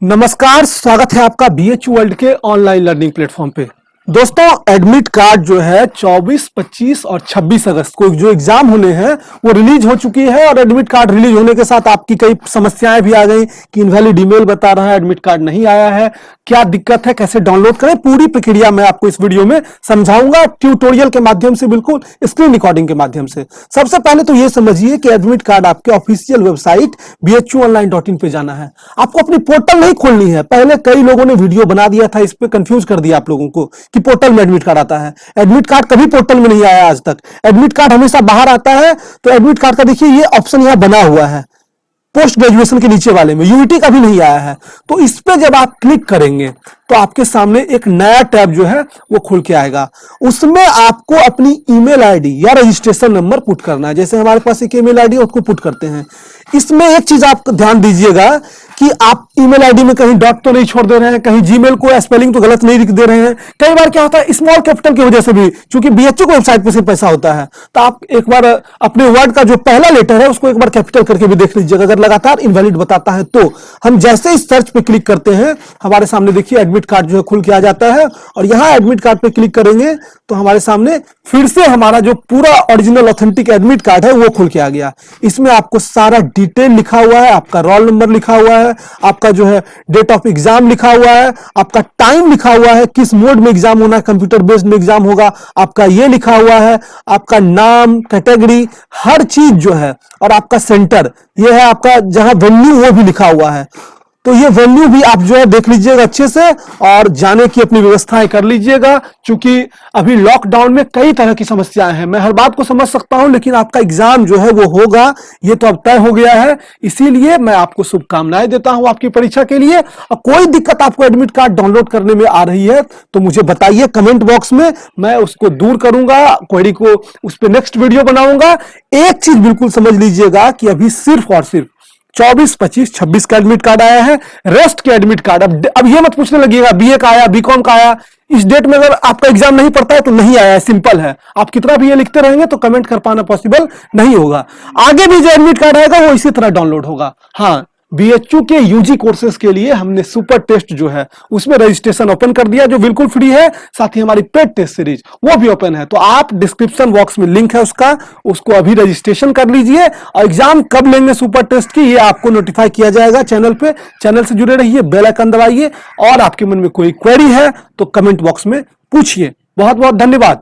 नमस्कार, स्वागत है आपका बीएचयू वर्ल्ड के ऑनलाइन लर्निंग प्लेटफॉर्म पे। दोस्तों, एडमिट कार्ड जो है 24, 25 और 26 अगस्त को जो एग्जाम होने हैं वो रिलीज हो चुकी है। और एडमिट कार्ड रिलीज होने के साथ आपकी कई समस्याएं भी आ गई कि इनवैलिड ईमेल बता रहा है, एडमिट कार्ड नहीं आया है, क्या दिक्कत है, कैसे डाउनलोड करें, पूरी प्रक्रिया मैं आपको इस वीडियो में समझाऊंगा, ट्यूटोरियल के माध्यम से, बिल्कुल स्क्रीन रिकॉर्डिंग के माध्यम से। सबसे पहले तो ये समझिए कि एडमिट कार्ड आपके ऑफिशियल वेबसाइट bhuonline.in पे जाना है। आपको अपनी पोर्टल नहीं खोलनी है। पहले कई लोगों ने वीडियो बना दिया था, इस पे कंफ्यूज कर दिया आप लोगों को कि पोर्टल में एडमिट कार्ड आता है। एडमिट कार्ड कभी पोर्टल में नहीं आया आज तक। एडमिट कार्ड हमेशा बाहर आता है। तो एडमिट कार्ड का देखिए ये ऑप्शन यहां बना हुआ है, पोस्ट ग्रेजुएशन के नीचे वाले में यूईटी का भी नहीं आया है। तो इस पे जब आप क्लिक करेंगे तो आपके सामने एक नया टैब जो है वो खुल के आएगा। उसमें आपको अपनी ईमेल आईडी या रजिस्ट्रेशन नंबर पुट करना है। जैसे हमारे पास एक ईमेल आईडी है, उसको पुट करते हैं। इसमें एक चीज आप ध्यान दीजिएगा कि आप ईमेल आईडी में कहीं डॉट तो नहीं छोड़ दे रहे हैं, कहीं जीमेल को स्पेलिंग तो गलत नहीं लिख दे रहे हैं। कई बार क्या होता है, स्मॉल कैपिटल की वजह से भी, क्योंकि बीएचयू की वेबसाइट पर सिर्फ पैसा होता है, तो आप एक बार अपने वर्ड का जो पहला लेटर है उसको एक बार कैपिटल करके भी देख लीजिएगा। अगर लगातार इनवैलिड बताता है तो हम जैसे ही सर्च पे क्लिक करते हैं, हमारे सामने देखिए एडमिट कार्ड जो है खुल के आ जाता है। और यहां एडमिट कार्ड पे क्लिक करेंगे तो हमारे सामने फिर से हमारा जो पूरा ओरिजिनल ऑथेंटिक एडमिट कार्ड है वो खुल के आ गया। इसमें आपको सारा डिटेल लिखा हुआ है, आपका रोल नंबर लिखा हुआ है, आपका जो है डेट ऑफ एग्जाम लिखा हुआ है, आपका टाइम लिखा हुआ है, किस मोड में एग्जाम होना है, कंप्यूटर बेस्ड में एग्जाम होगा, आपका ये लिखा हुआ है, आपका नाम, कैटेगरी, हर चीज जो है, और आपका सेंटर, ये है आपका जहां वेन्यू, वो भी लिखा हुआ है। तो ये वेन्यू भी आप जो है देख लीजिएगा अच्छे से, और जाने की अपनी व्यवस्थाएं कर लीजिएगा। क्योंकि अभी लॉकडाउन में कई तरह की समस्याएं हैं। मैं हर बात को समझ सकता हूं, लेकिन आपका एग्जाम जो है वो होगा, ये तो अब तय हो गया है। इसीलिए मैं आपको शुभकामनाएं देता हूं आपकी परीक्षा के लिए। और कोई दिक्कत आपको एडमिट कार्ड डाउनलोड करने में आ रही है तो मुझे बताइए कमेंट बॉक्स में, मैं उसको दूर करूंगा, क्वेरी को उस पर नेक्स्ट वीडियो बनाऊंगा। एक चीज बिल्कुल समझ लीजिएगा कि अभी सिर्फ और सिर्फ 24, 25, 26 का एडमिट कार्ड आया है। रेस्ट के एडमिट कार्ड अब ये मत पूछने लगिएगा बीए का आया, बीकॉम का आया। इस डेट में अगर आपका एग्जाम नहीं पड़ता है तो नहीं आया है, सिंपल है। आप कितना भी ये लिखते रहेंगे तो कमेंट कर पाना पॉसिबल नहीं होगा। आगे भी जो एडमिट कार्ड आएगा वो इसी तरह डाउनलोड होगा। हाँ, बीएचयू के यूजी कोर्सेज के लिए हमने सुपर टेस्ट जो है उसमें रजिस्ट्रेशन ओपन कर दिया, जो बिल्कुल फ्री है। साथ ही हमारी पेड टेस्ट सीरीज वो भी ओपन है। तो आप डिस्क्रिप्शन बॉक्स में लिंक है उसका, उसको अभी रजिस्ट्रेशन कर लीजिए। और एग्जाम कब लेंगे सुपर टेस्ट की, ये आपको नोटिफाई किया जाएगा चैनल पे। चैनल से जुड़े रहिए, बेल आइकन दबाइए। और आपके मन में कोई क्वेरी है तो कमेंट बॉक्स में पूछिए। बहुत बहुत धन्यवाद।